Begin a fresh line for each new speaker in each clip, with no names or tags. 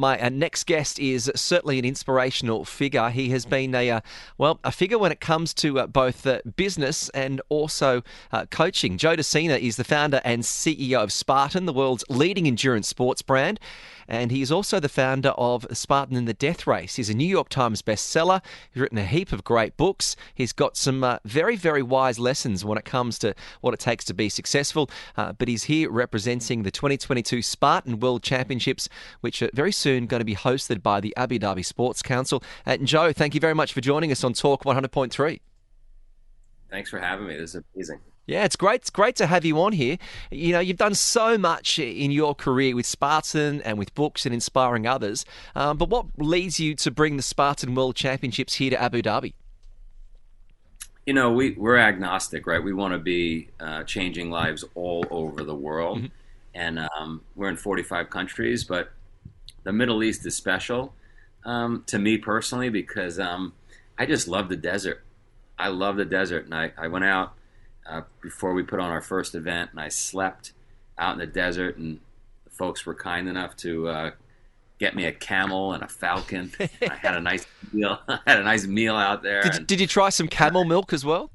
My next guest is certainly an inspirational figure. He has been a figure when it comes to both business and also coaching. Joe Sena is the founder and CEO of Spartan, the world's leading endurance sports brand. And he is also the founder of Spartan in the Death Race. He's a New York Times bestseller. He's written a heap of great books. He's got some very, very wise lessons when it comes to what it takes to be successful. But he's here representing the 2022 Spartan World Championships, which are very soon going to be hosted by the Abu Dhabi Sports Council. And Joe, thank you very much for joining us on Talk 100.3.
Thanks for having me. This is amazing.
Yeah, it's great. It's great to have you on here. You know, you've done so much in your career with Spartan and with books and inspiring others. But what leads you to bring the Spartan World Championships here to Abu Dhabi?
You know, we're agnostic, right? We want to be changing lives all over the world. Mm-hmm. And we're in 45 countries, but the Middle East is special to me personally because I just love the desert. I love the desert. And I went out before we put on our first event, and I slept out in the desert, and the folks were kind enough to get me a camel and a falcon. I had a nice meal. I had a nice meal out there.
Did you try some camel milk as well?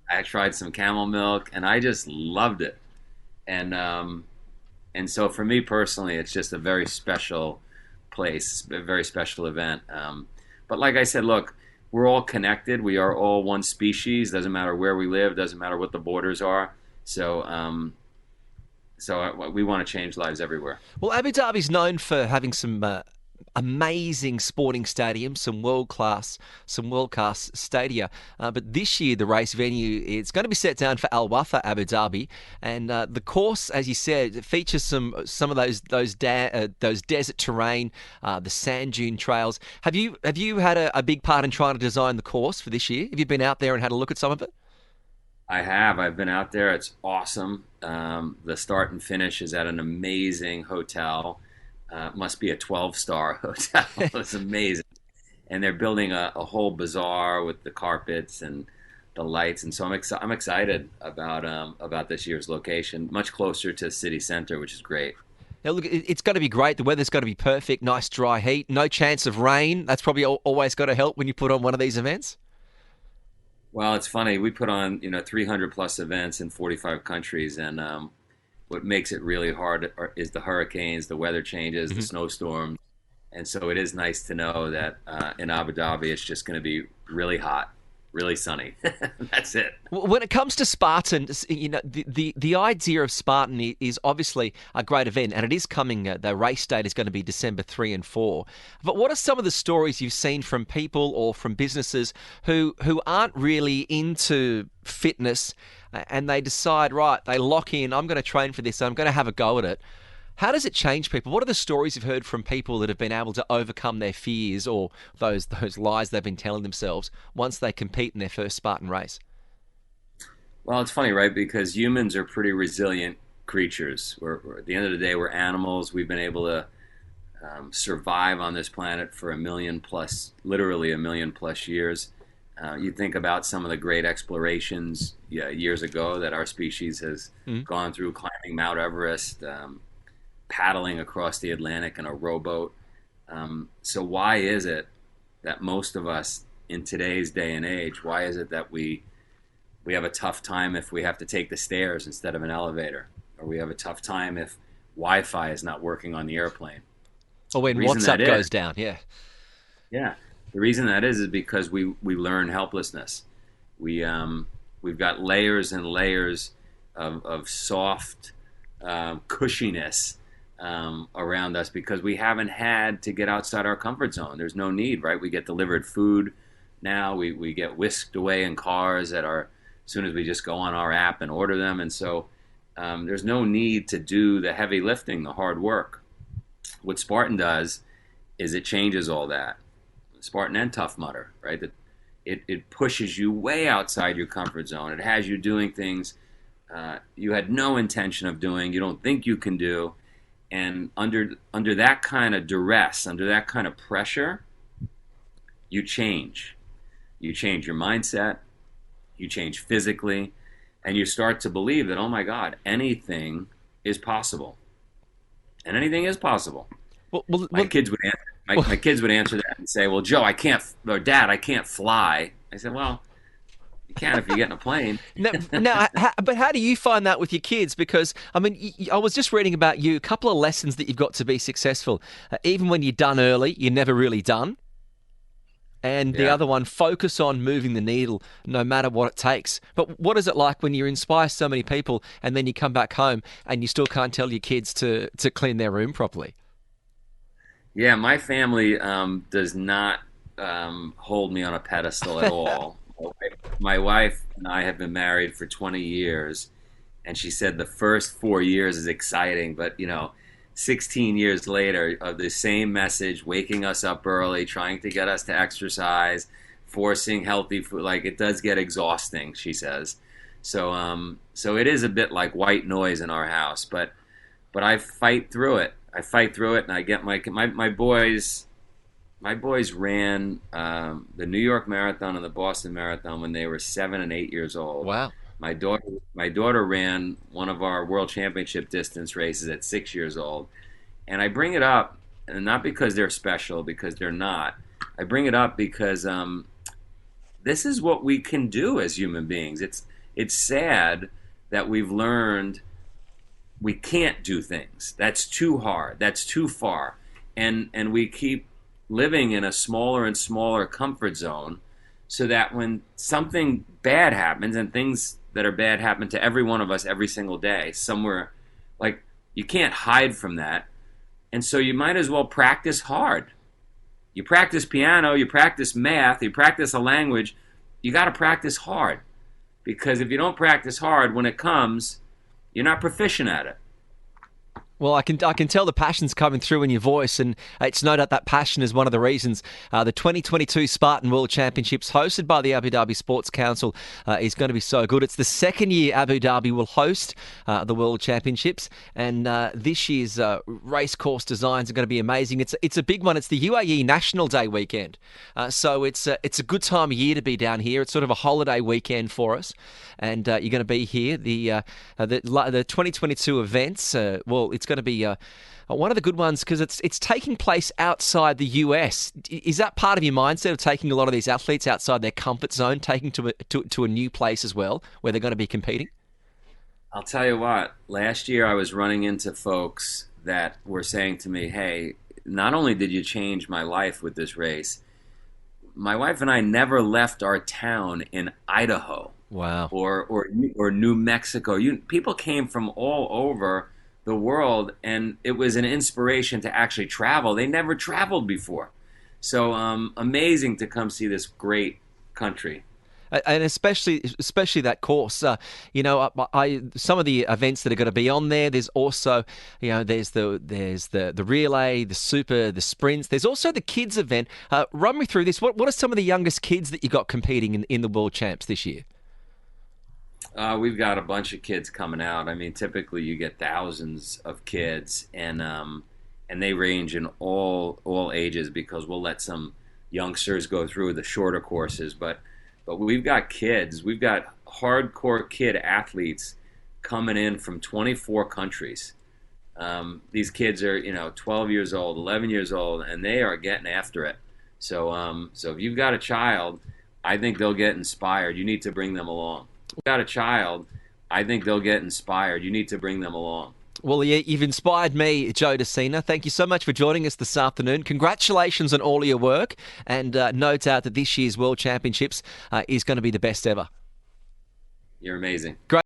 I tried some camel milk, and I just loved it. And so for me personally, it's just a very special place, a very special event. But like I said, look, we're all connected. We are all one species. Doesn't matter where we live. Doesn't matter what the borders are. So we want to change lives everywhere.
Well, Abu Dhabi is known for having some amazing sporting stadiums, some world-class stadia. But this year, the race venue, it's going to be set down for Wathba, Abu Dhabi, and the course, as you said, it features some of those desert terrain, the sand dune trails. Have you had a big part in trying to design the course for this year? Have you been out there and had a look at some of it?
I have. I've been out there. It's awesome. The start and finish is at an amazing hotel. Must be a 12-star hotel. It's amazing. And they're building a whole bazaar with the carpets and the lights. And so I'm excited about this year's location, much closer to city center, which is great.
Now, look, it's going to be great. The weather's going to be perfect, nice dry heat, no chance of rain. That's probably always got to help when you put on one of these events.
Well, it's funny. We put on 300 plus events in 45 countries, and what makes it really hard is the hurricanes, the weather changes, the snowstorms. And so it is nice to know that in Abu Dhabi, it's just going to be really hot, really sunny. That's it.
When it comes to Spartan, the idea of Spartan is obviously a great event, and it is coming. The race date is going to be December 3 and 4. But what are some of the stories you've seen from people or from businesses who aren't really into fitness, and they decide, right, they lock in, I'm going to train for this, I'm going to have a go at it. How does it change people? What are the stories you've heard from people that have been able to overcome their fears or those lies they've been telling themselves once they compete in their first Spartan race?
Well, it's funny, right? Because humans are pretty resilient creatures. We're at the end of the day, we're animals. We've been able to survive on this planet for literally a million plus years. You think about some of the great explorations years ago that our species has gone through, climbing Mount Everest, paddling across the Atlantic in a rowboat. So why is it that most of us in today's day and age, why is it that we have a tough time if we have to take the stairs instead of an elevator? Or we have a tough time if Wi-Fi is not working on the airplane?
Or when WhatsApp goes down, yeah.
Yeah. The reason that is because we learn helplessness. We've got layers and layers of soft cushiness around us because we haven't had to get outside our comfort zone. There's no need, right? We get delivered food now. We get whisked away in cars as soon as we just go on our app and order them. And so there's no need to do the heavy lifting, the hard work. What Spartan does is it changes all that. Spartan and Tough Mudder, right? That it pushes you way outside your comfort zone. It has you doing things you had no intention of doing, you don't think you can do. And under that kind of duress, under that kind of pressure, you change. You change your mindset, you change physically, and you start to believe that, oh my God, anything is possible. And anything is possible. My kids would answer. My kids would answer that and say, "Well, Joe, I can't," or "Dad, I can't fly." I said, "Well, you can if you get in a plane."
But how do you find that with your kids? Because, I mean, I was just reading about you, a couple of lessons that you've got to be successful. Even when you're done early, you're never really done. And the
Yeah.
other one, focus on moving the needle no matter what it takes. But what is it like when you inspire so many people and then you come back home and you still can't tell your kids to clean their room properly?
Yeah, my family does not hold me on a pedestal at all. My wife and I have been married for 20 years, and she said the first 4 years is exciting, but 16 years later, of the same message, waking us up early, trying to get us to exercise, forcing healthy food, like it does get exhausting, she says. So it is a bit like white noise in our house, but I fight through it. And I get my boys. My boys ran the New York Marathon and the Boston Marathon when they were 7 and 8 years old.
Wow.
My daughter ran one of our World Championship distance races at 6 years old, and I bring it up, and not because they're special, because they're not. I bring it up because this is what we can do as human beings. It's sad that we've learned we can't do things. That's too hard. That's too far, and we keep living in a smaller and smaller comfort zone, so that when something bad happens, and things that are bad happen to every one of us every single day, somewhere, like, you can't hide from that. And so you might as well practice hard. You practice piano, you practice math, you practice a language, you got to practice hard. Because if you don't practice hard, when it comes, you're not proficient at it.
Well, I can tell the passion's coming through in your voice, and it's no doubt that passion is one of the reasons the 2022 Spartan World Championships, hosted by the Abu Dhabi Sports Council, is going to be so good. It's the second year Abu Dhabi will host the World Championships, and this year's race course designs are going to be amazing. It's a big one. It's the UAE National Day weekend, so it's a good time of year to be down here. It's sort of a holiday weekend for us, and you're going to be here. The 2022 events, it's going to be one of the good ones because it's taking place outside the US. Is that part of your mindset of taking a lot of these athletes outside their comfort zone, taking to a new place as well where they're going to be competing?
I'll tell you what, last year I was running into folks that were saying to me, "Hey, not only did you change my life with this race, my wife and I never left our town in Idaho."
Wow.
Or New Mexico. People came from all over the world, and it was an inspiration to actually travel. They never traveled before. So amazing to come see this great country.
And especially that course, some of the events that are going to be on there. There's also, there's the relay, the super, the sprints. There's also the kids event. Run me through this. What are some of the youngest kids that you got competing in the World Champs this year?
We've got a bunch of kids coming out. I mean, typically you get thousands of kids, and they range in all ages, because we'll let some youngsters go through the shorter courses. But we've got kids. We've got hardcore kid athletes coming in from 24 countries. These kids are 12 years old, 11 years old, and they are getting after it. So if you've got a child, I think they'll get inspired. You need to bring them along. Got a child, I think they'll get inspired. You need to bring them along.
Well, yeah, you've inspired me, Joe DeSena. Thank you so much for joining us this afternoon. Congratulations on all of your work, and no doubt that this year's World Championships is going to be the best ever.
You're amazing.
Great.